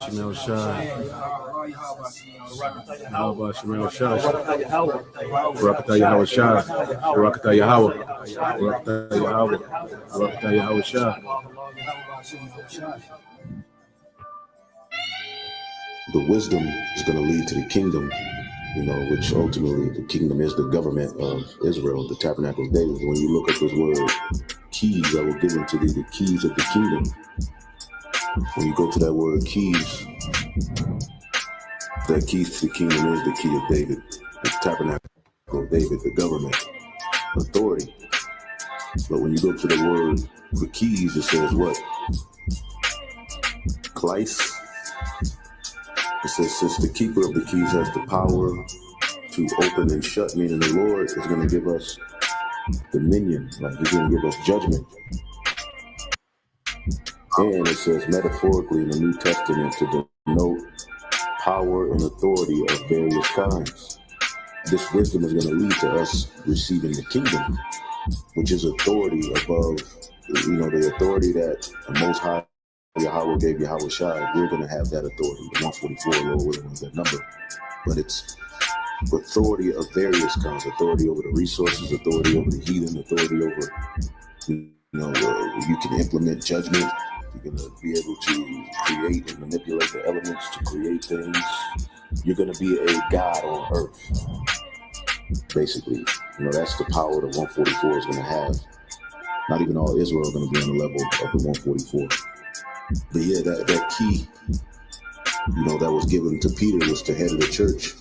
Shemel Shai. Yahweh Shemel Shai. Barakatah Yahweh Shai. Barakatah Yahweh. Barakatah Yahweh. Barakatah Yahweh Shai. The wisdom is going to lead to the kingdom, which ultimately the kingdom is the government of Israel, the tabernacle of David. When you look at this word, keys, I will give unto thee the keys of the kingdom. When you go to that word keys, that keys to the kingdom is the key of David, the tabernacle of David, the government, authority. But when you go to the word for keys, it says what? Kleis. It says, since the keeper of the keys has the power to open and shut, meaning the Lord is going to give us dominion, like he's going to give us judgment. And it says metaphorically in the New Testament to denote power and authority of various kinds. This wisdom is going to lead to us receiving the kingdom, which is authority above, the authority that the Most High Yahweh gave Yahweh Shai. We're going to have that authority. The 144, Lord willing, is that number. But it's authority of various kinds. Authority over the resources, authority over the heathen, authority over, you can implement judgment. You're going to be able to create and manipulate the elements to create things. You're going to be a God on earth. Basically, that's the power that 144 is going to have. Not even all Israel is going to be on the level of the 144. But yeah, that key, that was given to Peter was the head of the church.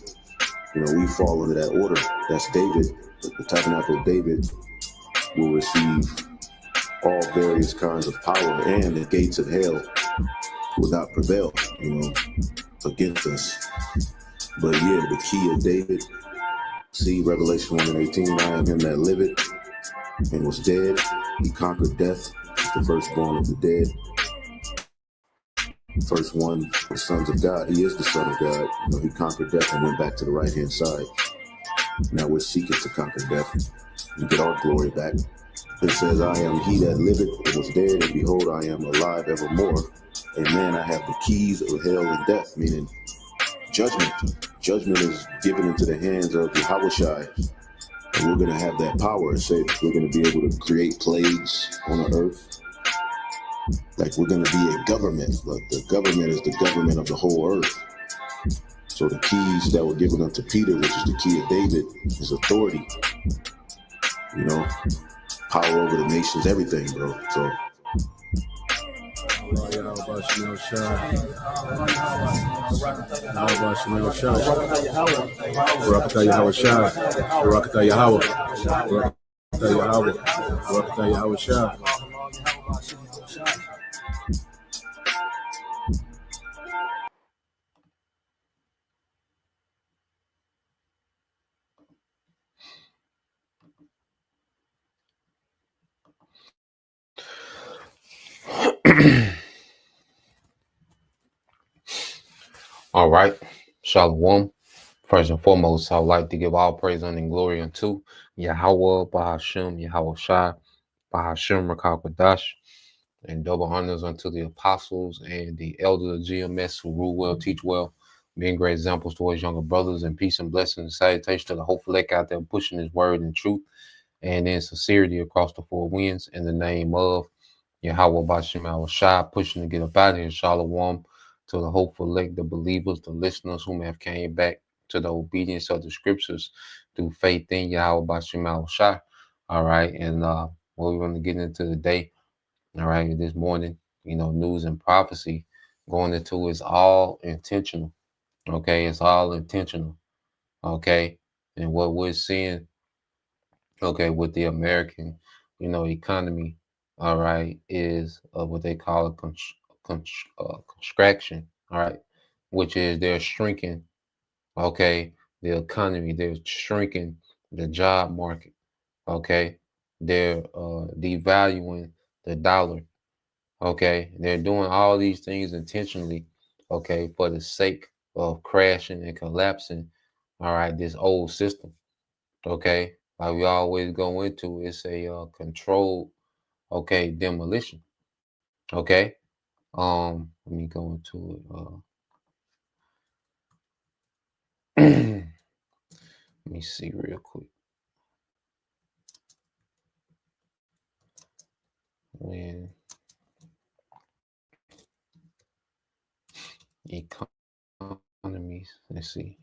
We fall under that order. That's David. The tabernacle of David will receive all various kinds of power, and the gates of hell will not prevail, against us. But yeah, the key of David. See Revelation 1:18. I am him that liveth and was dead. He conquered death, the firstborn of the dead. First one, the sons of God. He is the Son of God. He conquered death and went back to the right-hand side. Now we're seeking to conquer death and get our glory back. It says, I am he that liveth and was dead, and behold, I am alive evermore. Amen. I have the keys of hell and death, meaning judgment. Judgment is given into the hands of Yahweh Shai. And we're going to have that power. It says we're going to be able to create plagues on the earth. Like we're going to be a government, but the government is the government of the whole earth. So the keys that were given unto Peter, which is the key of David, is authority. Power over the nations, everything, bro. So. Yahweh Shemel Shai. Yahweh Shemel Shai. Barakatah Yahweh Shai. Barakatah Yahweh. Barakatah Yahweh. Barakatah Yahweh Shai. All right, Shalom. First and foremost, I would like to give all praise and glory unto Yahweh, Bahashem, Yahweh Shai, Bahashem, Rakal Kadash, and double honors unto the apostles and the elders of GMS who rule well, teach well, being great examples towards younger brothers, and peace and blessings and salutation to the hopeful elect out there pushing his word and truth and in sincerity across the four winds in the name of Yahweh, Bahashem, Yahweh Shai, pushing to get up out of here. Shalom to the hopeful elect, the believers, the listeners whom have came back to the obedience of the scriptures through faith in Yahweh Bashim Al Shai. All right. And what we're going to get into today, all right, this morning, news and prophecy going into is all intentional. Okay. It's all intentional. Okay. And what we're seeing, okay, with the American, economy, all right, is what they call a contraction, all right, which is they're shrinking, okay, the economy, they're shrinking the job market, okay, they're devaluing the dollar, okay, they're doing all these things intentionally, okay, for the sake of crashing and collapsing, all right, this old system, okay, like we always go into, it's a controlled, okay, demolition, okay, Let me go into it. Let me see real quick. When economies, let's see.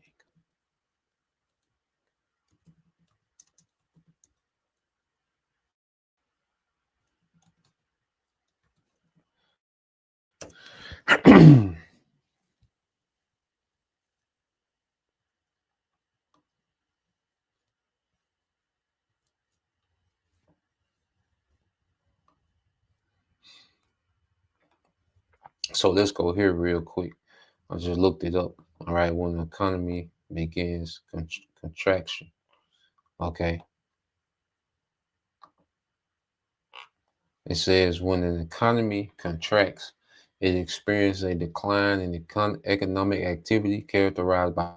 So let's go here real quick. I just looked it up. All right, when the economy begins contraction. Okay, it says when an economy contracts, it experiences a decline in economic activity characterized by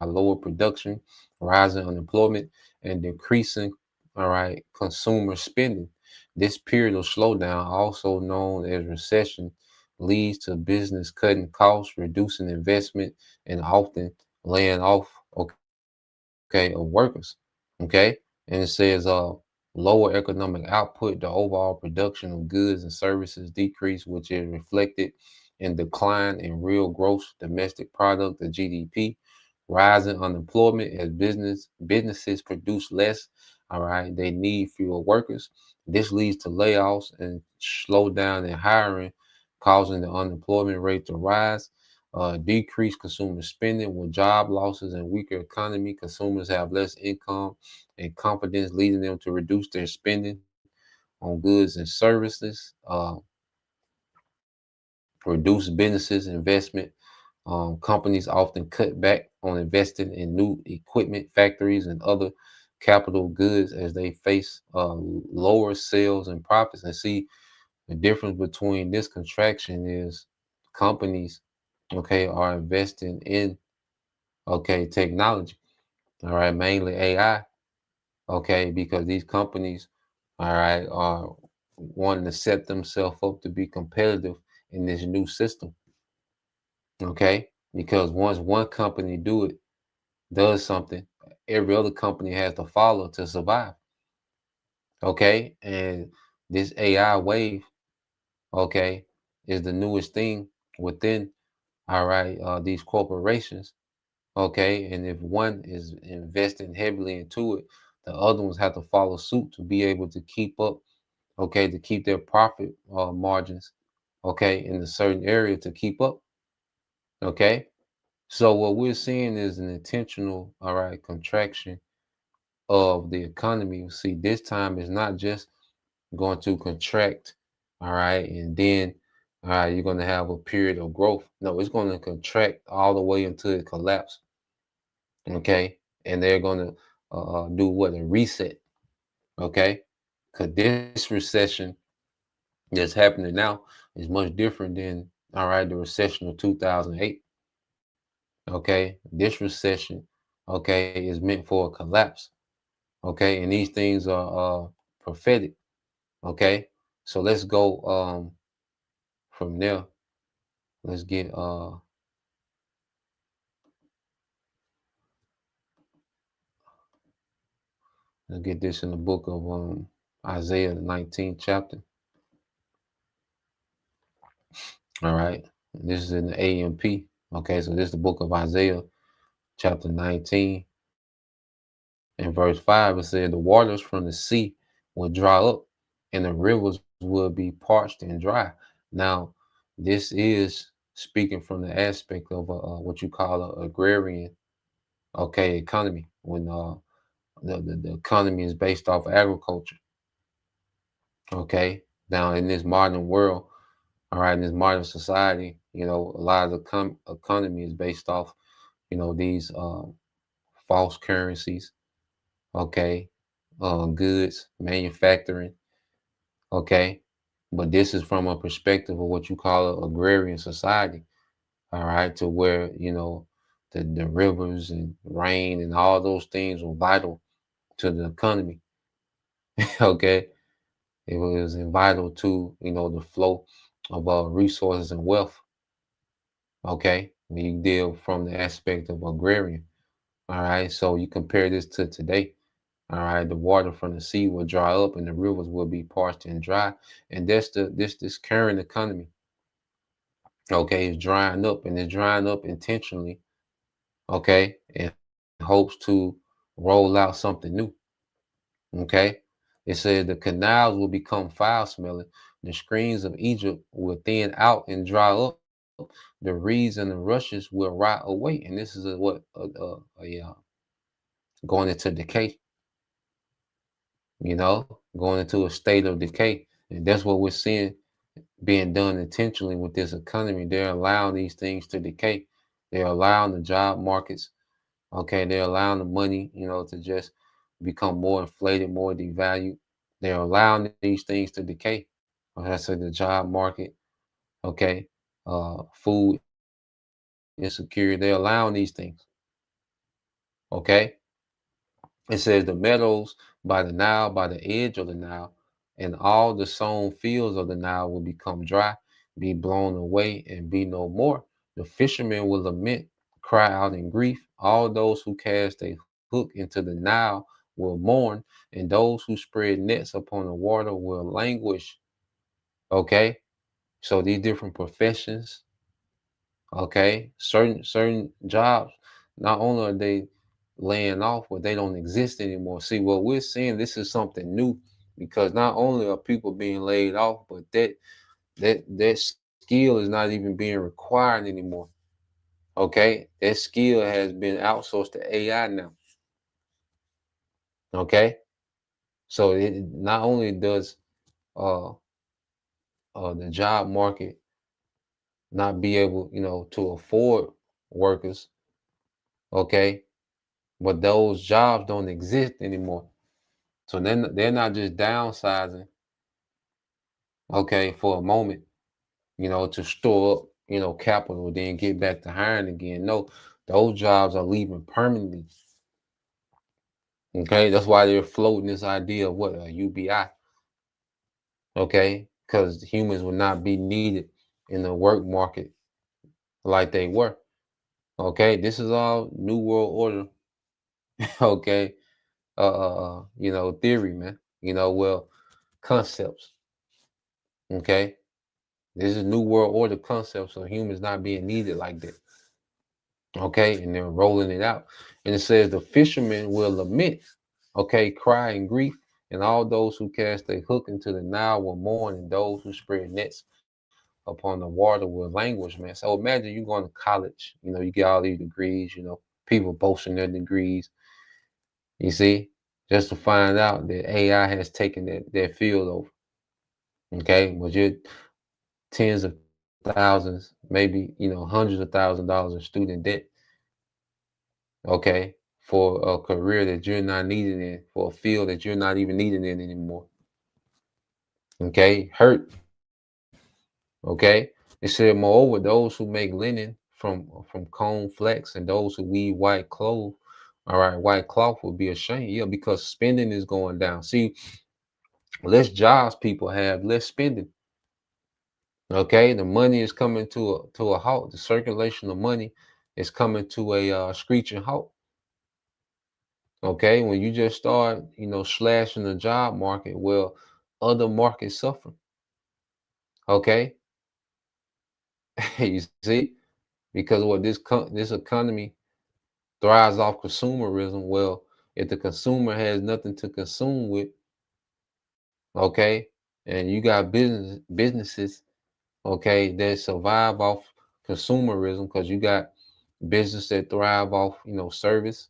lower production, rising unemployment, and decreasing, all right, consumer spending. This period of slowdown, also known as recession, leads to business cutting costs, reducing investment, and often laying off, okay, of workers. Okay, and it says lower economic output, the overall production of goods and services decrease, which is reflected in decline in real gross domestic product, the GDP, rising unemployment as businesses produce less. All right, they need fewer workers. This leads to layoffs and slowdown in hiring, causing the unemployment rate to rise. Decreased consumer spending with job losses and weaker economy. Consumers have less income and confidence, leading them to reduce their spending on goods and services. Reduce businesses investment. Companies often cut back on investing in new equipment, factories, and other capital goods as they face lower sales and profits. And see, the difference between this contraction is companies, okay, are investing in, okay, technology, all right, mainly AI, okay, because these companies, all right, are wanting to set themselves up to be competitive in this new system, okay, because once one company does something, every other company has to follow to survive, okay, and this AI wave, okay, is the newest thing within, all right, these corporations. Okay, and if one is investing heavily into it, the other ones have to follow suit to be able to keep up. Okay, to keep their profit margins. Okay, in a certain area to keep up. Okay, so what we're seeing is an intentional, all right, contraction of the economy. See, this time is not just going to contract, all right, and then, all right, you're going to have a period of growth. No, it's going to contract all the way until it collapses. Okay, and they're going to do what, a reset. Okay, because this recession that's happening now is much different than, all right, the recession of 2008. Okay, this recession, okay, is meant for a collapse. Okay, and these things are prophetic. Okay, so let's go from there. Let's get this in the book of Isaiah, the 19th chapter. All right. This is in the AMP. Okay, so this is the book of Isaiah, chapter 19, and verse 5. It said, the waters from the sea will dry up, and the rivers will be parched and dry. Now, this is speaking from the aspect of what you call an agrarian, okay, economy, when the economy is based off agriculture. Okay, now in this modern world, all right, in this modern society, you know, a lot of the economy is based off, you know, these false currencies, okay, goods, manufacturing, okay. But this is from a perspective of what you call an agrarian society, all right, to where, you know, the rivers and rain and all those things were vital to the economy, okay. It was vital to, you know, the flow of resources and wealth. Okay, when you deal from the aspect of agrarian. All right, so you compare this to today. All right, the water from the sea will dry up, and the rivers will be parched and dry, and that's this current economy. Okay, it's drying up, and it's drying up intentionally. Okay, and hopes to roll out something new. Okay, it says the canals will become foul smelling, the streams of Egypt will thin out and dry up, the reeds and the rushes will rot away, and this is going into decay. Going into a state of decay, and that's what we're seeing being done intentionally with this economy. They're allowing these things to decay. They're allowing the job markets. Okay, they're allowing the money, to just become more inflated, more devalued. They're allowing these things to decay. Like I said, the job market, okay, food insecurity. They're allowing these things. Okay, it says the meadows by the Nile, by the edge of the Nile, and all the sown fields of the Nile will become dry, be blown away, and be no more. The fishermen will lament, cry out in grief. All those who cast a hook into the Nile will mourn, and those who spread nets upon the water will languish. Okay, so these different professions, okay, certain jobs, not only are they laying off, but they don't exist anymore. See, what we're seeing, this is something new, because not only are people being laid off, but that skill is not even being required anymore. Okay, that skill has been outsourced to AI now. Okay, so it not only does uh the job market not be able, to afford workers, okay, but those jobs don't exist anymore. So then they're not just downsizing, okay, for a moment, to store up, capital, then get back to hiring again. No, those jobs are leaving permanently. Okay, that's why they're floating this idea of what a UBI. Okay, because humans will not be needed in the work market like they were. Okay, this is all New World Order. Okay, theory, man. Well, concepts. Okay, this is New World Order concepts, so humans not being needed like that. Okay, and they're rolling it out. And it says the fishermen will lament, okay, cry and grief, and all those who cast a hook into the Nile will mourn, and those who spread nets upon the water will languish, man. So imagine you going to college, you get all these degrees, people boasting their degrees, you see, just to find out that AI has taken that field over. Okay, but you're tens of thousands, maybe hundreds of $1,000s in student debt. Okay, for a career that you're not needed in, for a field that you're not even needed in anymore. Okay, hurt. Okay, it said, moreover, those who make linen from comb flax and those who weave white cloth, all right, white cloth will be ashamed. Yeah, because spending is going down. See, less jobs people have, less spending. Okay, the money is coming to a halt. The circulation of money is coming to a screeching halt. Okay, when you just start, slashing the job market, well, other markets suffer. Okay, you see, because what this economy thrives off consumerism. Well, if the consumer has nothing to consume with, okay, and you got businesses, okay, that survive off consumerism, because you got business that thrive off, service,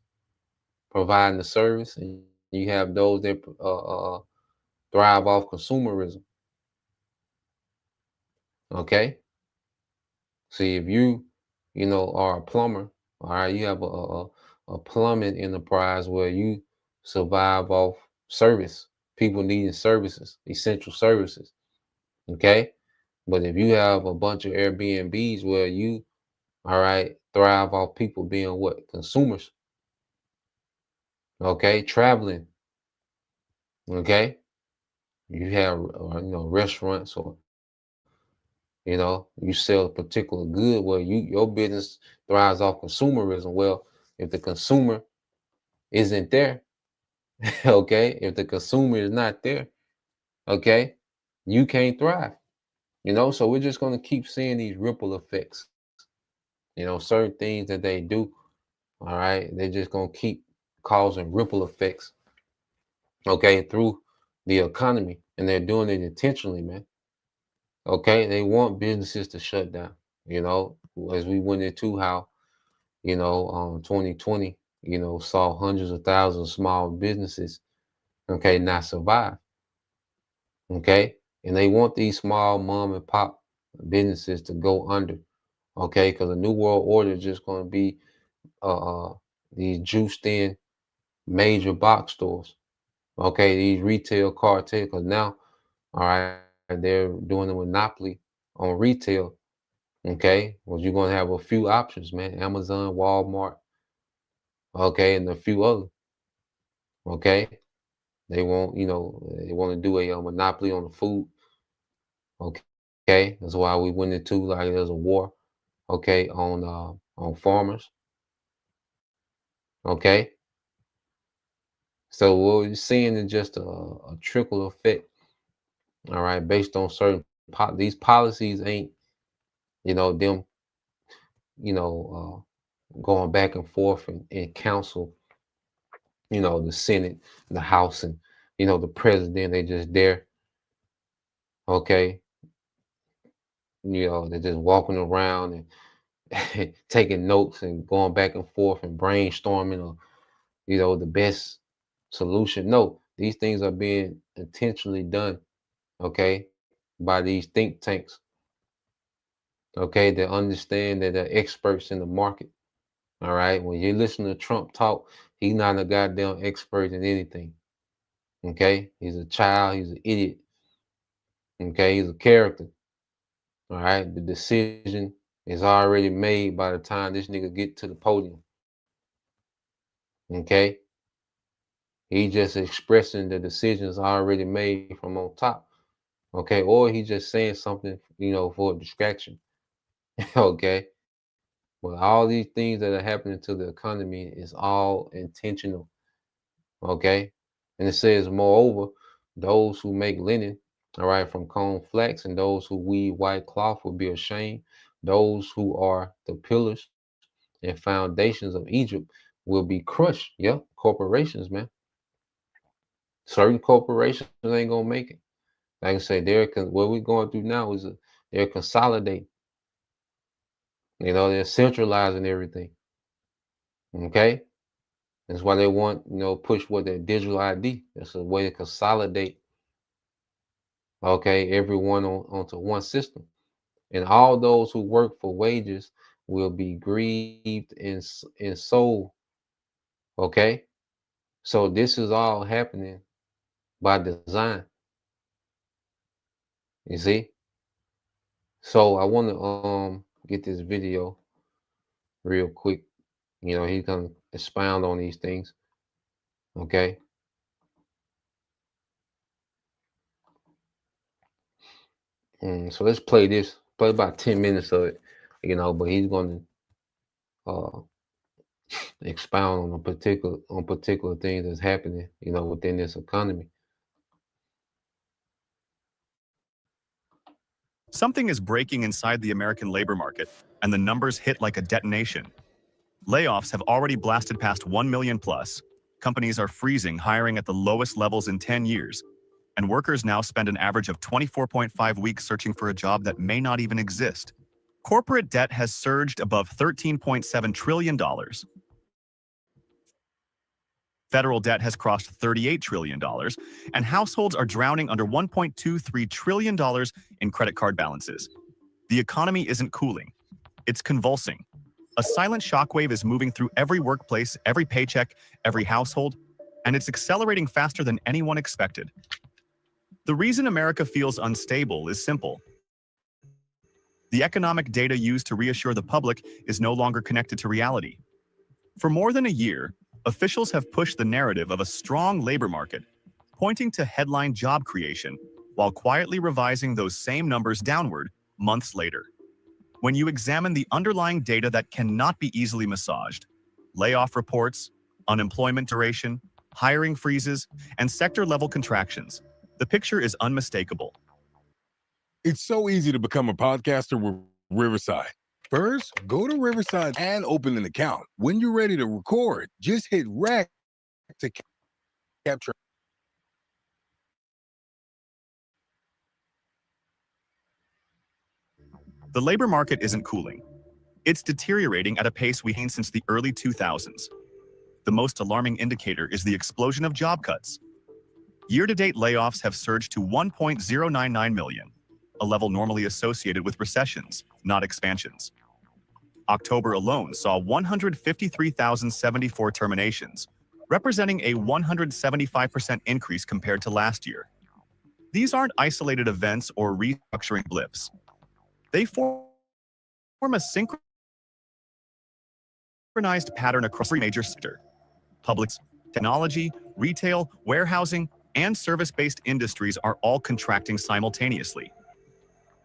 providing the service, and you have those that thrive off consumerism. Okay, see, if are a plumber, all right, you have a plumbing enterprise where you survive off service, people needing services, essential services. Okay, but if you have a bunch of Airbnbs where you, all right, thrive off people being what? Consumers. Okay, traveling. Okay, you have restaurants or You know, you sell a particular good, well, your business thrives off consumerism. Well, if the consumer isn't there, okay, if the consumer is not there, okay, you can't thrive. You know, so we're just going to keep seeing these ripple effects. You know, certain things that they do, all right, they're just going to keep causing ripple effects, okay, through the economy, and they're doing it intentionally, man. Okay, they want businesses to shut down. You know, as we went into how 2020, saw hundreds of thousands of small businesses, okay, not survive. Okay, and they want these small mom and pop businesses to go under. Okay, because the new world order is just going to be these juiced in major box stores. Okay, these retail cartels. Because now, all right, they're doing a monopoly on retail. Okay, well, you're gonna have a few options, man. Amazon, Walmart, okay, and a few other. Okay, they want to do a monopoly on the food. Okay, that's why we went into like there's a war. Okay, on farmers. Okay, so what we're seeing is just a trickle effect. All right, based on certain these policies ain't them going back and forth in council, the Senate, the House, and the president. They just there. Okay, they're just walking around and taking notes and going back and forth and brainstorming or the best solution. No, these things are being intentionally done, okay, by these think tanks, okay, that understand that they're experts in the market. All right, when you listen to Trump talk, he's not a goddamn expert in anything. Okay, he's a child, he's an idiot. Okay, he's a character. All right, the decision is already made by the time this nigga get to the podium. Okay, he just expressing the decisions already made from on top. Okay, or he just saying something, for a distraction. Okay, well, all these things that are happening to the economy is all intentional. Okay, and it says, moreover, those who make linen, all right, from comb flax, and those who weave white cloth will be ashamed. Those who are the pillars and foundations of Egypt will be crushed. Yep, corporations, man. Certain corporations ain't gonna make it. Like I say, what we're going through now is they're consolidating. They're centralizing everything. Okay, that's why they want push what their digital ID. That's a way to consolidate. Okay, everyone onto one system, and all those who work for wages will be grieved and sold. Okay, so this is all happening by design. You see? So I want to get this video real quick. He's gonna expound on these things. Okay. So let's play this. Play about 10 minutes of it. But he's gonna expound on particular things that's happening, within this economy. Something is breaking inside the American labor market, and the numbers hit like a detonation. Layoffs have already blasted past 1 million plus. Companies are freezing hiring at the lowest levels in 10 years, and workers now spend an average of 24.5 weeks searching for a job that may not even exist. Corporate debt has surged above $13.7 trillion. Federal debt has crossed $38 trillion, and households are drowning under $1.23 trillion in credit card balances. The economy isn't cooling. It's convulsing. A silent shockwave is moving through every workplace, every paycheck, every household, and it's accelerating faster than anyone expected. The reason America feels unstable is simple. The economic data used to reassure the public is no longer connected to reality. For more than a year, officials have pushed the narrative of a strong labor market, pointing to headline job creation, while quietly revising those same numbers downward months later. When you examine the underlying data that cannot be easily massaged, layoff reports, unemployment duration, hiring freezes, and sector-level contractions, the picture is unmistakable. It's so easy to become a podcaster with Riverside. First, go to Riverside and open an account. When you're ready to record, just hit rec to capture. The labor market isn't cooling. It's deteriorating at a pace we've seen since the early 2000s. The most alarming indicator is the explosion of job cuts. Year-to-date layoffs have surged to 1.099 million, a level normally associated with recessions, not expansions. October alone saw 153,074 terminations, representing a 175% increase compared to last year. These aren't isolated events or restructuring blips. They form a synchronized pattern across every major sector. Public, technology, retail, warehousing, and service-based industries are all contracting simultaneously.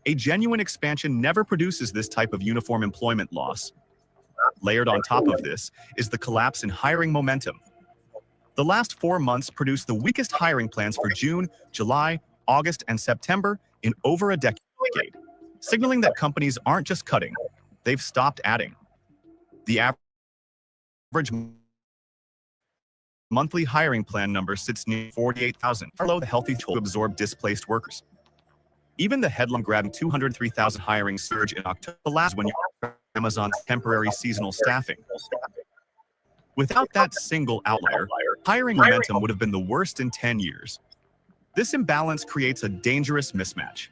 A genuine expansion never produces this type of uniform employment loss. Layered on top of this is the collapse in hiring momentum. The last 4 months produced the weakest hiring plans for June, July, August, and September in over a decade, signaling that companies aren't just cutting, they've stopped adding. The average monthly hiring plan number sits near 48,000, below the healthy tool to absorb displaced workers. Even the headline-grabbing 203,000 hiring surge in October last when you Amazon's temporary seasonal staffing. Without that single outlier, hiring momentum would have been the worst in 10 years. This imbalance creates a dangerous mismatch.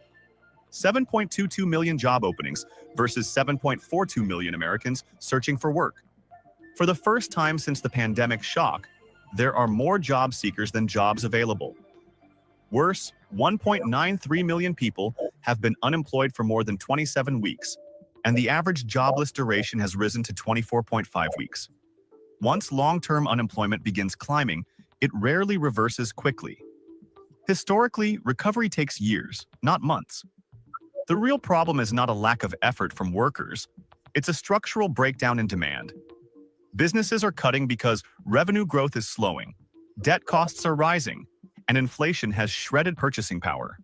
7.22 million job openings versus 7.42 million Americans searching for work. For the first time since the pandemic shock, there are more job seekers than jobs available. Worse, 1.93 million people have been unemployed for more than 27 weeks, and the average jobless duration has risen to 24.5 weeks. Once long-term unemployment begins climbing, it rarely reverses quickly. Historically, recovery takes years, not months. The real problem is not a lack of effort from workers, it's a structural breakdown in demand. Businesses are cutting because revenue growth is slowing, debt costs are rising, and inflation has shredded purchasing power.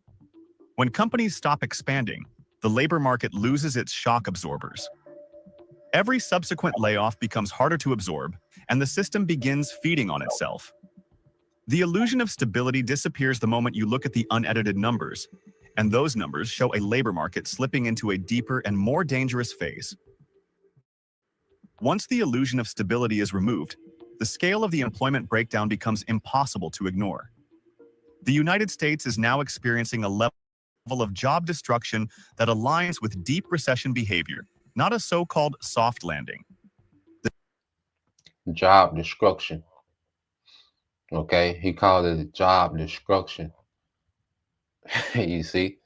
When companies stop expanding, the labor market loses its shock absorbers. Every subsequent layoff becomes harder to absorb, and the system begins feeding on itself. The illusion of stability disappears the moment you look at the unedited numbers, and those numbers show a labor market slipping into a deeper and more dangerous phase. Once the illusion of stability is removed, the scale of the employment breakdown becomes impossible to ignore. The United States is now experiencing a level of job destruction that aligns with deep recession behavior, not a so-called soft landing. Job destruction. Okay, he called it job destruction. You see?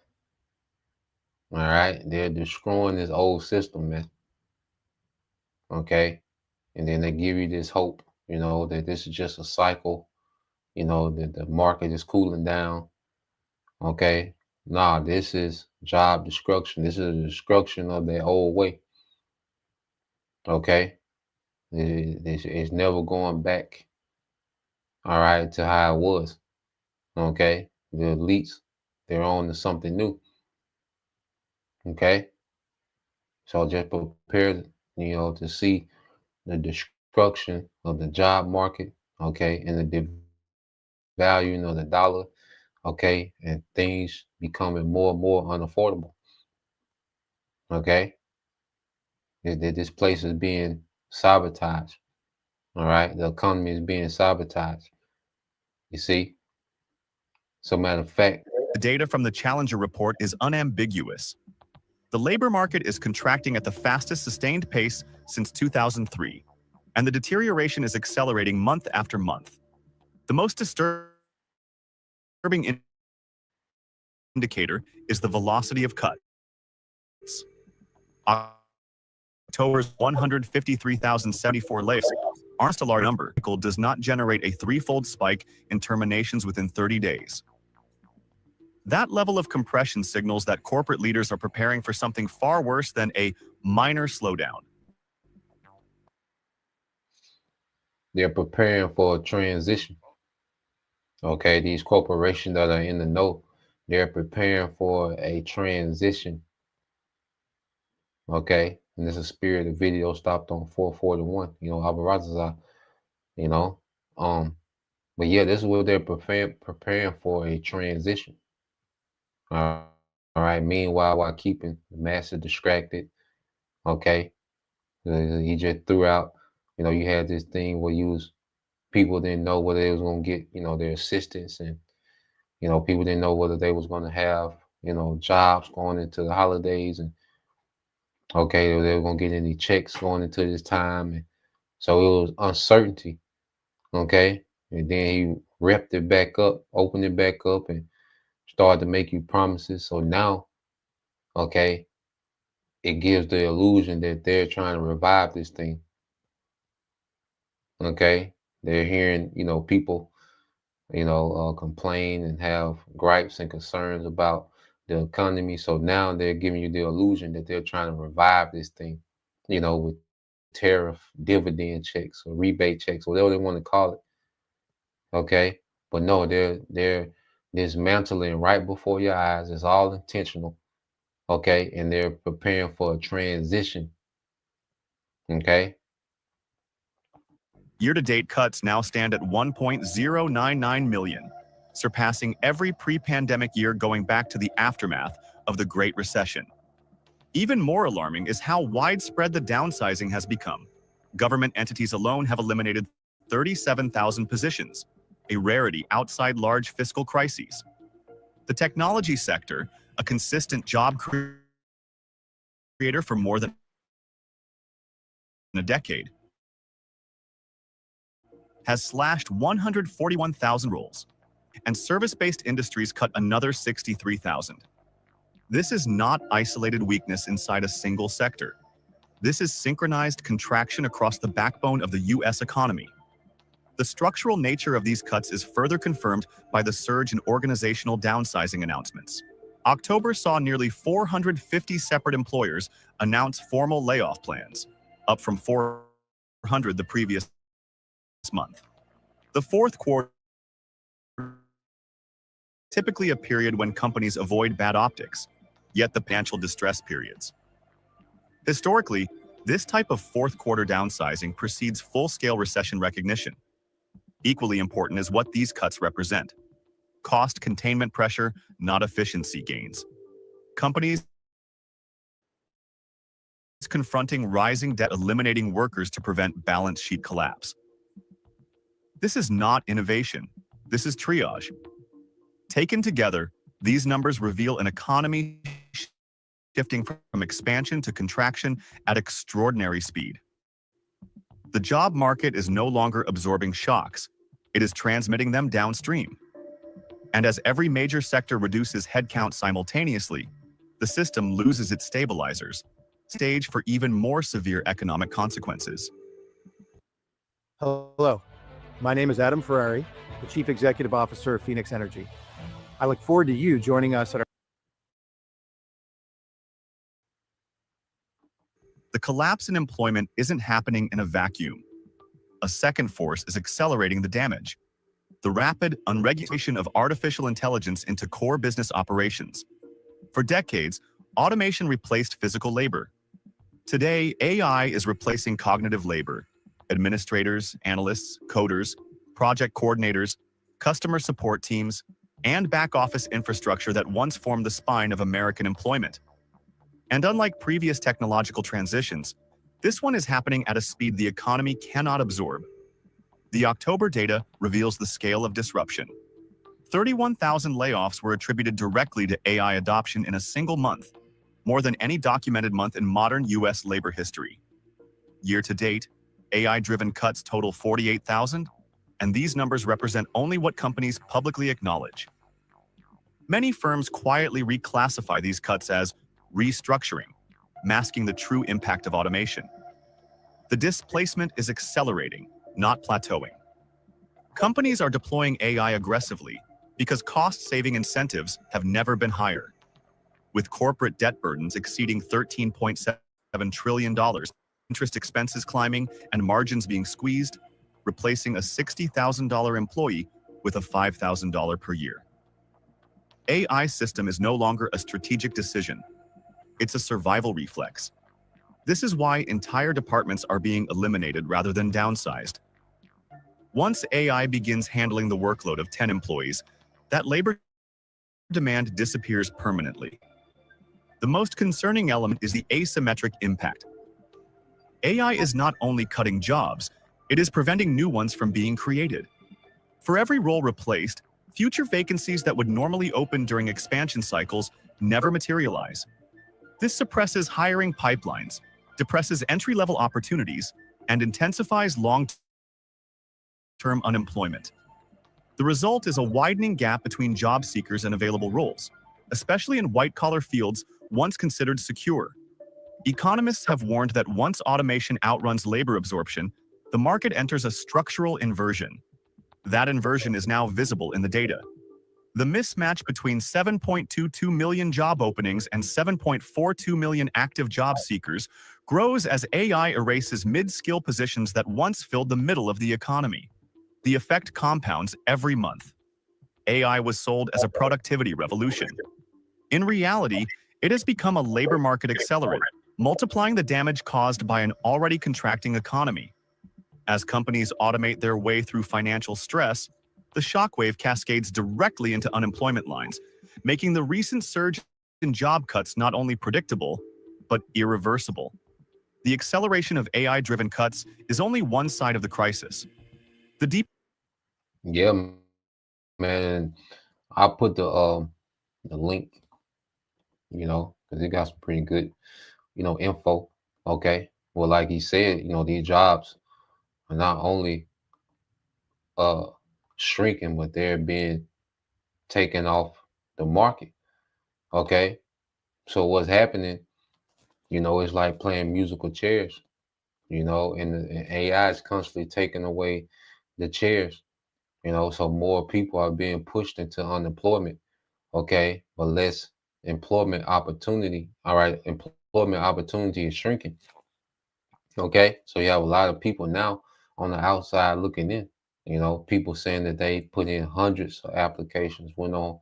All right, they're destroying this old system, man. Okay, and then they give you this hope, that this is just a cycle, that the market is cooling down. Okay, nah, this is job destruction. This is a destruction of their old way. Okay, it's never going back. All right, to how it was. Okay, the elites, they're on to something new. Okay, so just prepare, to see the destruction of the job market. Okay, and the devaluing of the dollar. Okay, and things becoming more and more unaffordable. Okay, this place is being sabotaged. All right, the economy is being sabotaged. You see? So, matter of fact, The data from the Challenger report is unambiguous. The labor market is contracting at the fastest sustained pace since 2003, and the deterioration is accelerating month after month. The most disturbing indicator is the velocity of cuts. October's 153,074 layoffs aren't a large number. It does not generate a threefold spike in terminations within 30 days. That level of compression signals that corporate leaders are preparing for something far worse than a minor slowdown. They're preparing for a transition. Okay, these corporations that are in the know, they're preparing for a transition. Okay, and this is Spirit. The video stopped on 441. You know, Alvarez, you know, but yeah, this is what they're preparing for a transition. All right. Meanwhile, while keeping the master distracted, okay, he just threw out. You know, you had this thing where people didn't know whether they was gonna get, you know, their assistance, and you know, people didn't know whether they was gonna have, you know, jobs going into the holidays, and okay, they were gonna get any checks going into this time, and so it was uncertainty. Okay, and then he repped it back up, opened it back up, and started to make you promises. So now, okay, it gives the illusion that they're trying to revive this thing. Okay, they're hearing, you know, people, you know, complain and have gripes and concerns about the economy. So now they're giving you the illusion that they're trying to revive this thing, you know, with tariff dividend checks or rebate checks, whatever they want to call it. Okay, but no, they're dismantling right before your eyes. It's all intentional. Okay, and they're preparing for a transition. Okay. Year-to-date cuts now stand at 1.099 million, surpassing every pre-pandemic year going back to the aftermath of the Great Recession. Even more alarming is how widespread the downsizing has become. Government entities alone have eliminated 37,000 positions, a rarity outside large fiscal crises. The technology sector, a consistent job creator for more than a decade, has slashed 141,000 roles, and service-based industries cut another 63,000. This is not isolated weakness inside a single sector. This is synchronized contraction across the backbone of the U.S. economy. The structural nature of these cuts is further confirmed by the surge in organizational downsizing announcements. October saw nearly 450 separate employers announce formal layoff plans, up from 400 the previous month. The fourth quarter, typically a period when companies avoid bad optics, yet the financial distress periods. Historically, this type of fourth quarter downsizing precedes full-scale recession recognition. Equally important is what these cuts represent. Cost containment pressure, not efficiency gains. Companies confronting rising debt, eliminating workers to prevent balance sheet collapse. This is not innovation. This is triage. Taken together, these numbers reveal an economy shifting from expansion to contraction at extraordinary speed. The job market is no longer absorbing shocks. It is transmitting them downstream. And as every major sector reduces headcount simultaneously, the system loses its stabilizers, stage for even more severe economic consequences. Hello, my name is Adam Ferrari, the Chief Executive Officer of Phoenix Energy. I look forward to you joining us at our... The collapse in employment isn't happening in a vacuum. A second force is accelerating the damage. The rapid unregulation of artificial intelligence into core business operations. For decades, automation replaced physical labor. Today, AI is replacing cognitive labor. Administrators, analysts, coders, project coordinators, customer support teams, and back-office infrastructure that once formed the spine of American employment. And unlike previous technological transitions, this one is happening at a speed the economy cannot absorb. The October data reveals the scale of disruption. 31,000 layoffs were attributed directly to AI adoption in a single month, more than any documented month in modern U.S. labor history. Year to date, AI-driven cuts total 48,000, and these numbers represent only what companies publicly acknowledge. Many firms quietly reclassify these cuts as restructuring, masking the true impact of automation. The displacement is accelerating, not plateauing. Companies are deploying AI aggressively, because cost-saving incentives have never been higher. With corporate debt burdens exceeding $13.7 trillion, interest expenses climbing, and margins being squeezed, replacing a $60,000 employee with a $5,000 per year. AI system is no longer a strategic decision. It's a survival reflex. This is why entire departments are being eliminated rather than downsized. Once AI begins handling the workload of 10 employees, that labor demand disappears permanently. The most concerning element is the asymmetric impact. AI is not only cutting jobs, it is preventing new ones from being created. For every role replaced, future vacancies that would normally open during expansion cycles never materialize. This suppresses hiring pipelines, depresses entry-level opportunities, and intensifies long-term unemployment. The result is a widening gap between job seekers and available roles, especially in white-collar fields once considered secure. Economists have warned that once automation outruns labor absorption, the market enters a structural inversion. That inversion is now visible in the data. The mismatch between 7.22 million job openings and 7.42 million active job seekers grows as AI erases mid-skill positions that once filled the middle of the economy. The effect compounds every month. AI was sold as a productivity revolution. In reality, it has become a labor market accelerant, multiplying the damage caused by an already contracting economy. As companies automate their way through financial stress, the shockwave cascades directly into unemployment lines, making the recent surge in job cuts not only predictable, but irreversible. The acceleration of AI-driven cuts is only one side of the crisis. The deep Yeah, man. I put the link, because it got some pretty good, info. Okay. Well, like he said, these jobs are not only shrinking, but they're being taken off the market. Okay. So what's happening, it's like playing musical chairs, and AI is constantly taking away the chairs, so more people are being pushed into unemployment. Okay. But less employment opportunity. All right. Employment opportunity is shrinking. Okay. So you have a lot of people now on the outside looking in. People saying that they put in hundreds of applications, went on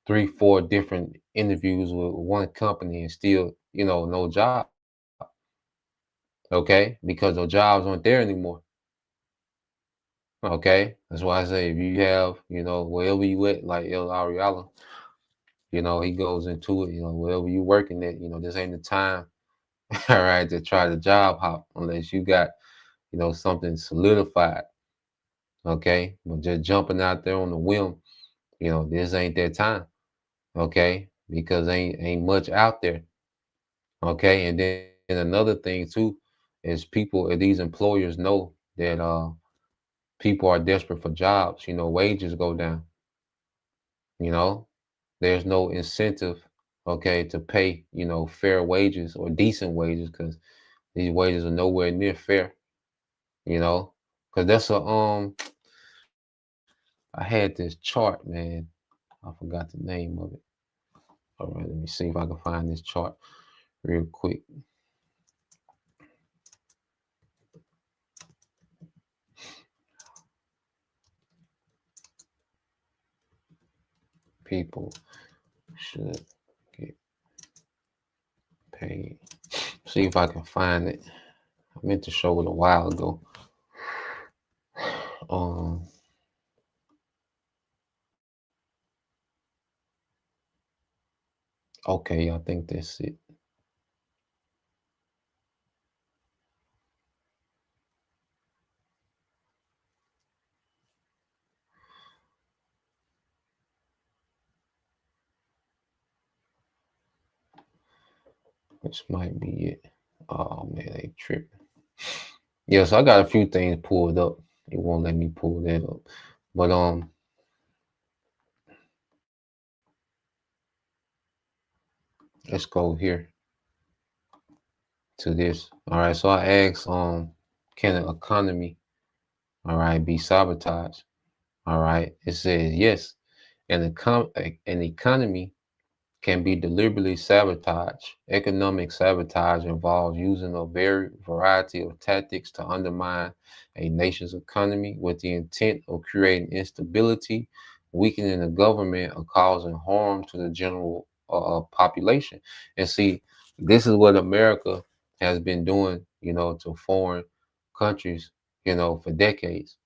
3, 4 different interviews with one company and still, no job. Okay. Because those jobs aren't there anymore. Okay. That's why I say if you have, wherever you at, like El Ariala, he goes into it, wherever you working at, this ain't the time, all right, to try to job hop unless you got, something solidified. Okay. But just jumping out there on the whim, this ain't that time. Okay. Because ain't much out there. Okay. And then another thing too is these employers know that people are desperate for jobs, wages go down. There's no incentive, okay, to pay, fair wages or decent wages, because these wages are nowhere near fair, because that's I had this chart, man. I forgot the name of it. All right, let me see if I can find this chart real quick. People should get paid. See if I can find it. I meant to show it a while ago. Okay, I think that's it. This might be it. Oh man, they tripping. Yeah, so I got a few things pulled up. It won't let me pull that up. But let's go here to this. All right, so I asked can the economy, all right, be sabotaged? All right, it says yes. An economy can be deliberately sabotaged. Economic sabotage involves using a variety of tactics to undermine a nation's economy with the intent of creating instability, weakening the government, or causing harm to the general population. And see, this is what America has been doing, to foreign countries, for decades.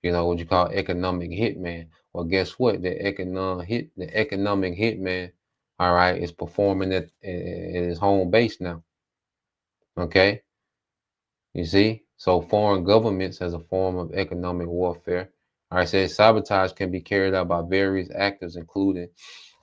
What you call economic hitman. Well, guess what? The economic hitman, all right, is performing at his home base now. Okay, you see, so foreign governments as a form of economic warfare. All right, says sabotage can be carried out by various actors, including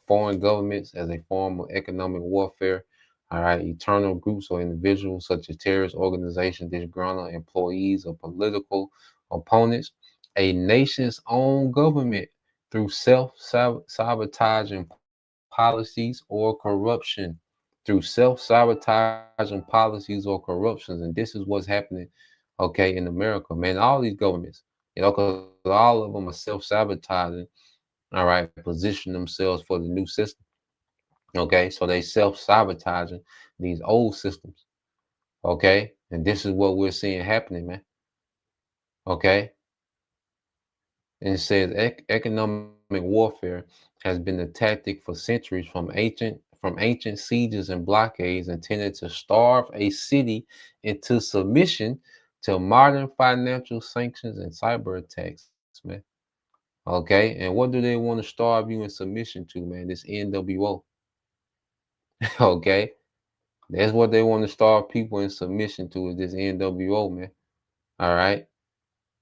foreign governments as a form of economic warfare. All right, internal groups or individuals such as terrorist organizations, disgruntled employees or political opponents, a nation's own government through self-sabotaging policies or corruption. Through self-sabotaging policies or corruptions. And this is what's happening, okay, in America, man. All these governments, because all of them are self-sabotaging, all right, position themselves for the new system. Okay, so they self-sabotaging these old systems. Okay, and this is what we're seeing happening, man. Okay, and it says economic warfare has been a tactic for centuries from ancient sieges and blockades intended to starve a city into submission to modern financial sanctions and cyber attacks, man. Okay, and what do they want to starve you in submission to, man? This NWO. Okay, that's what they want to starve people in submission to, is this NWO, man. All right,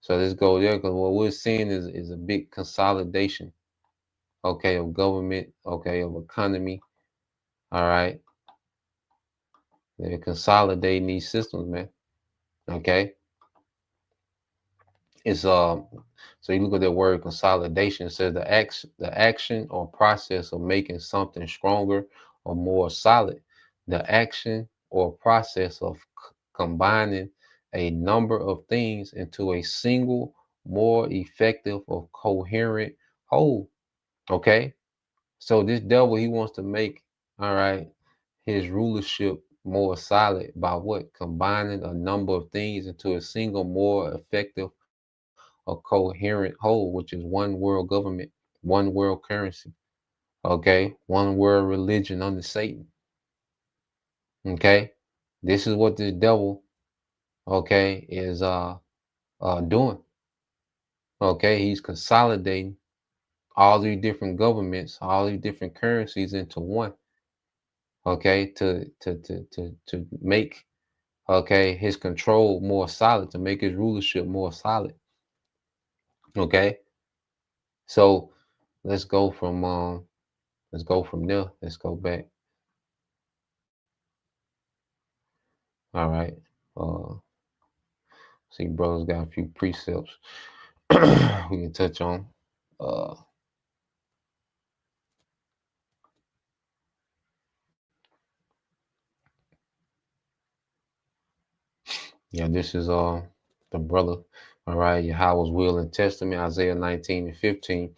so let's go there, because what we're seeing is a big consolidation, okay, of government, okay, of economy. All right, they're consolidating these systems, man. Okay, it's so you look at the word consolidation. It says the action or process of making something stronger or more solid. The action or process of combining a number of things into a single, more effective or coherent whole. Okay, so this devil, he wants to make, all right, his rulership more solid by what? Combining a number of things into a single, more effective, a coherent whole, which is one world government, one world currency, okay, one world religion under Satan. Okay, this is what this devil, okay, is doing. Okay, he's consolidating all these different governments, all these different currencies into one. Okay, to make, okay, his control more solid, to make his rulership more solid. Okay, so let's go from there. Let's go back. All right. See, brothers got a few precepts we can touch on. Yeah, this is the brother. All right, Yahweh's will and testament, Isaiah 19:15.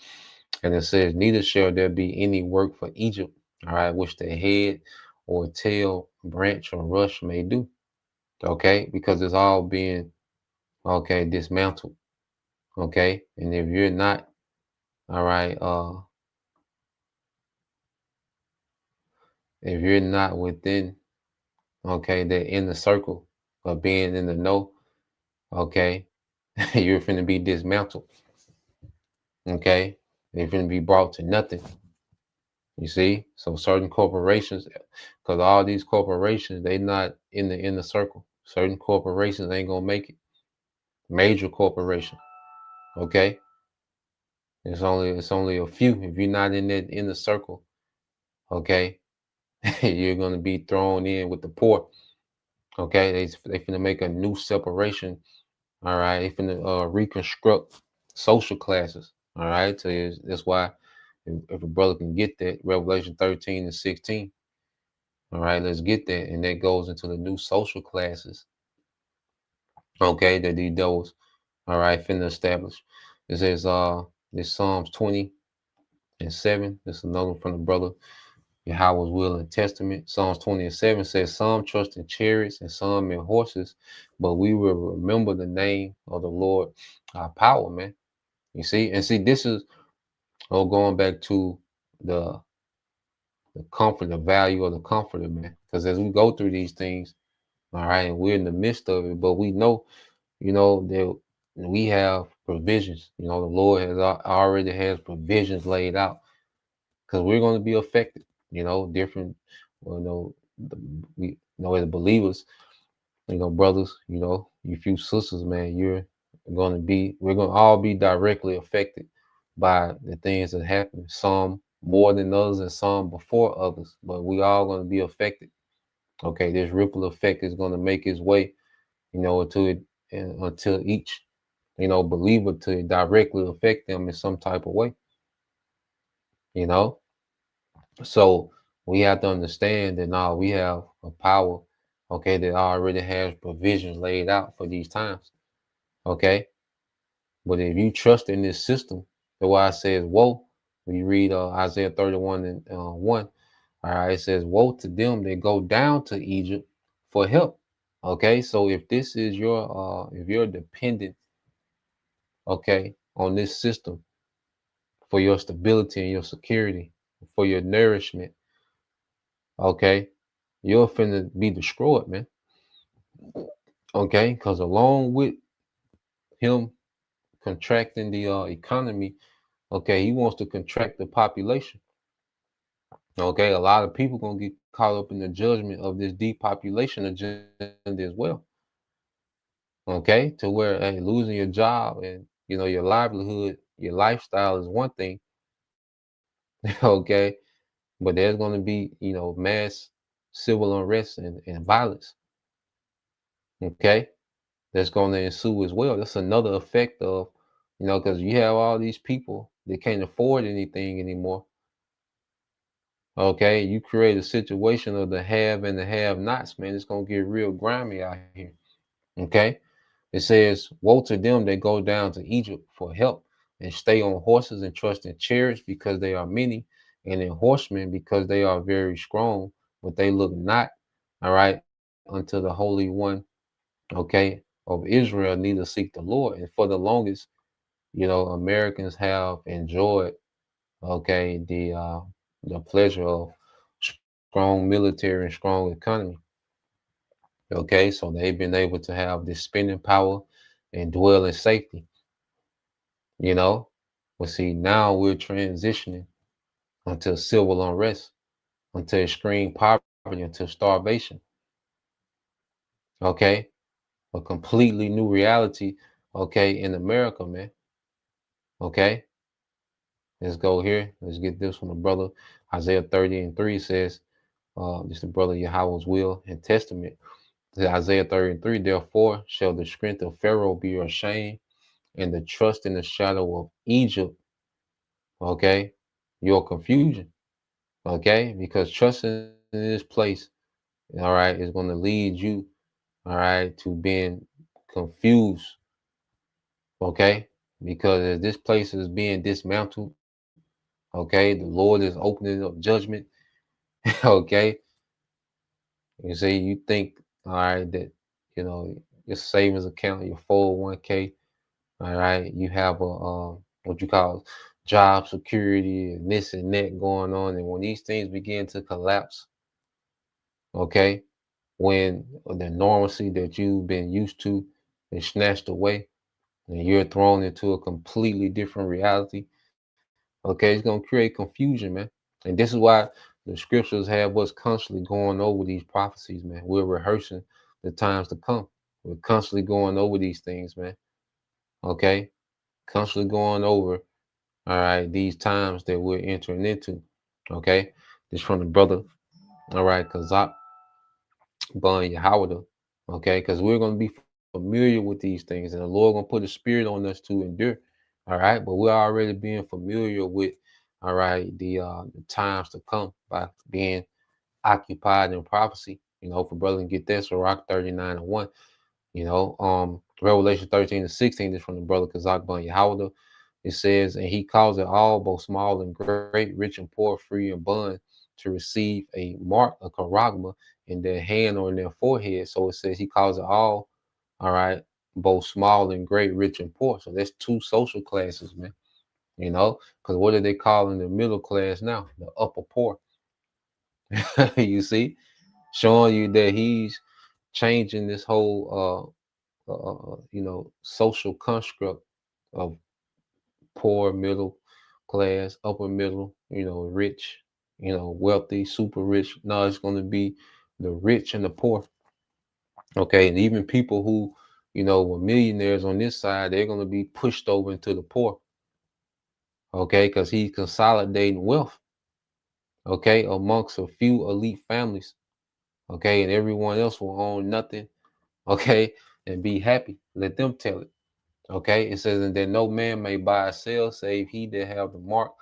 And it says, neither shall there be any work for Egypt, all right, which the head or tail, branch or rush may do. Okay, because it's all being, okay, dismantled. Okay, and if you're not, all right, if you're not within, okay, the inner circle of being in the know, okay, you're finna be dismantled. Okay, they're finna be brought to nothing. You see, so certain corporations, because all these corporations, they not in the inner circle. Certain corporations ain't gonna make it. Major corporation, okay. It's only a few. If you're not in that inner circle, okay, you're gonna be thrown in with the poor. Okay, they finna make a new separation. All right, they finna reconstruct social classes. All right, so that's why if a brother can get that, Revelation 13:16. All right, let's get that, and that goes into the new social classes. Okay, that these devils, all right, finna establish. It says this Psalms 20, and 7. This is another one from the brother Yahweh's Will and Testament. Psalms 20 and 7 says, some trust in chariots and some in horses, but we will remember the name of the Lord, our power, man. You see, and see, this is going back to the comfort, the value of the comforter, man. Because as we go through these things, all right, and we're in the midst of it, but we know, that we have provisions. The Lord has already has provisions laid out, because we're going to be affected. Different. We as believers, brothers, you few sisters, man, we're going to all be directly affected by the things that happen. Some more than others, and some before others, but we all going to be affected. Okay, this ripple effect is going to make its way, until each, believer to directly affect them in some type of way. So we have to understand that now we have a power, okay, that already has provisions laid out for these times. Okay. But if you trust in this system, that's why I says, woe. When you read Isaiah 31 and 1, all right, it says, woe to them that go down to Egypt for help. Okay, so if this is if you're dependent, okay, on this system for your stability and your security, for your nourishment, okay, you're finna be destroyed, man. Okay, because along with him contracting the economy, okay, he wants to contract the population. Okay, a lot of people gonna get caught up in the judgment of this depopulation agenda as well. Okay, to where losing your job and your livelihood, your lifestyle is one thing. Okay, but there's gonna be mass civil unrest and violence. Okay, that's gonna ensue as well. That's another effect of because you have all these people that can't afford anything anymore. Okay, you create a situation of the have and the have-nots, man. It's gonna get real grimy out here. Okay, it says, woe to them that go down to Egypt for help and stay on horses and trust in chariots because they are many, and in horsemen because they are very strong, but they look not, all right, unto the Holy One, okay, of Israel, neither seek the Lord. And for the longest, Americans have enjoyed, okay, the pleasure of strong military and strong economy. Okay, so they've been able to have this spending power and dwell in safety. But see, now we're transitioning until civil unrest, until extreme poverty, until starvation. Okay, a completely new reality. Okay, in America, man. Okay, let's go here. Let's get this from the brother. Isaiah 30 and 3 says, this is the brother Yahweh's Will and Testament. Isaiah 30 and 3, therefore shall the strength of Pharaoh be your shame, and the trust in the shadow of Egypt, okay, your confusion, okay, because trusting in this place, all right, is going to lead you, all right, to being confused, okay, because as this place is being dismantled, okay, the Lord is opening up judgment, okay. You see, you think, all right, that your savings account, your 401k, all right, you have a what you call job security and this and that going on, and when these things begin to collapse, okay, when the normalcy that you've been used to is snatched away, and you're thrown into a completely different reality, okay, it's gonna create confusion, man. And this is why the scriptures have us constantly going over these prophecies, man. We're rehearsing the times to come. We're constantly going over these things, man. Okay, constantly going over, all right, these times that we're entering into. Okay, this from the brother, all right, Kazak Bun Yahweh. Okay, because we're going to be familiar with these things, and the Lord going to put a spirit on us to endure. All right, but we're already being familiar with, all right, the times to come by being occupied in prophecy. For brother can get that, so Rock 39 and 1. Revelation 13 and 16 is from the brother Kazak Bun Yahweh. It says, and he calls it all, both small and great, rich and poor, free and bond, to receive a mark, a charagma, in their hand or in their forehead. So it says he calls it all right, both small and great, rich and poor. So that's two social classes, man. You know, because what are they calling the middle class now? The upper poor. You see, showing you that he's changing this whole social construct of poor, middle class, upper middle, rich, wealthy, super rich. No, it's going to be the rich and the poor. Okay, and even people who, were millionaires on this side, they're going to be pushed over into the poor. Okay, because he's consolidating wealth. Okay, amongst a few elite families. Okay, and everyone else will own nothing. Okay, and be happy. Let them tell it. Okay, it says, and that no man may buy or sell save he that have the mark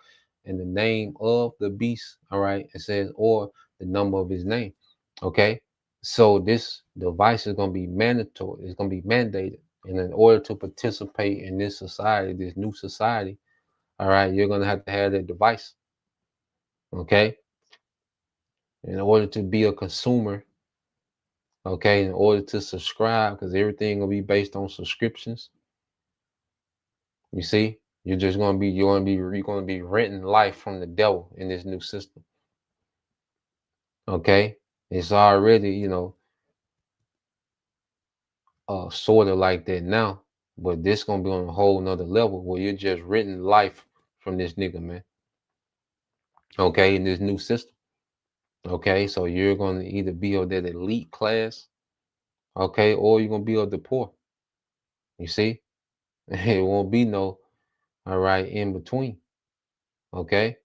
and the name of the beast. All right, it says, or the number of his name. Okay, so this device is going to be mandatory. It's going to be mandated. And in order to participate in this society, this new society, all right, you're going to have that device. Okay, in order to be a consumer. Okay, in order to subscribe, because everything will be based on subscriptions. You see, you're going to be renting life from the devil in this new system. Okay, it's already, sort of like that now, but this gonna be on a whole nother level where you're just renting life from this nigga, man. Okay, in this new system. Okay, so you're gonna either be of that elite class, okay, or you're gonna be of the poor. You see, it won't be no, all right, in between. Okay.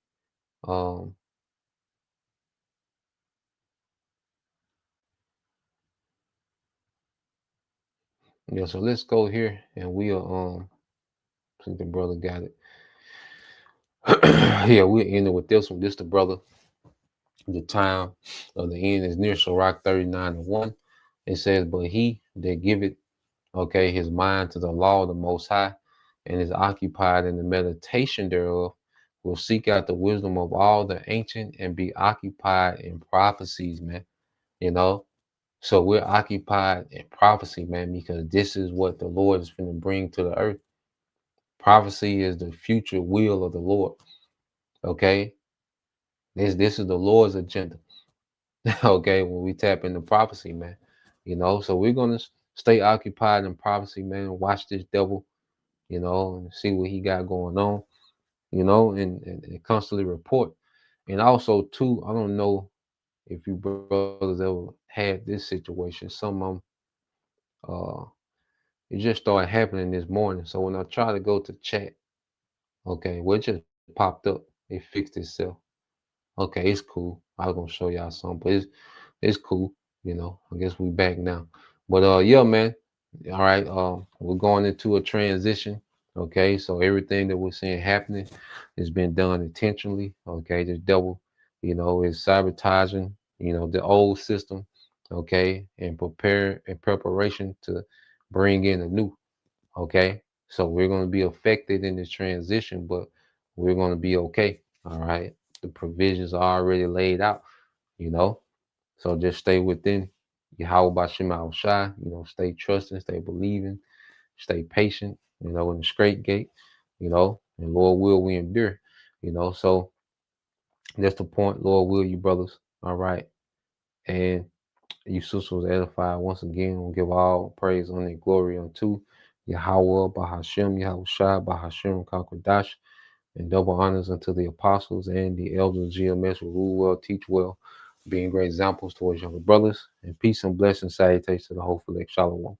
Yeah, so let's go here and we'll I think the brother got it. Yeah, we'll end it with this one. This the brother. The time of the end is near. Sirach 39:1. It says, but he that giveth, okay, his mind to the law of the Most High, and is occupied in the meditation thereof, will seek out the wisdom of all the ancient and be occupied in prophecies, man. So we're occupied in prophecy, man, because this is what the Lord is going to bring to the earth. Prophecy is the future will of the Lord. Okay, this is the Lord's agenda. Okay, when we tap into prophecy, man, so we're gonna stay occupied in prophecy, man. Watch this devil, and see what he got going on, and constantly report. And also, too, I don't know if you brothers ever had this situation. Some of them, it just started happening this morning. So when I try to go to chat, okay, well, it just popped up. It fixed itself. Okay, it's cool. I was gonna show y'all something, but it's cool. I guess we back now. But yeah, man. All right. We're going into a transition. Okay, so everything that we're seeing happening has been done intentionally. Okay, the devil, is sabotaging, the old system. Okay, and preparation to bring in a new. Okay, so we're going to be affected in this transition, but we're going to be okay. All right, the provisions are already laid out, so just stay within Yahweh Bashim Al Shai, stay trusting, stay believing, stay patient, in the straight gate, and Lord will we endure, so that's the point. Lord will you brothers. All right. And you sisters was edified once again. We'll give all praise, honor, and glory unto Yahweh, Bahashem, Yahweh Shai, Bahashem, Kakwadash, and double honors unto the apostles and the elders of GMS who rule well, teach well, being great examples towards younger brothers. And peace and blessings, salutations to the whole elect. Shalom.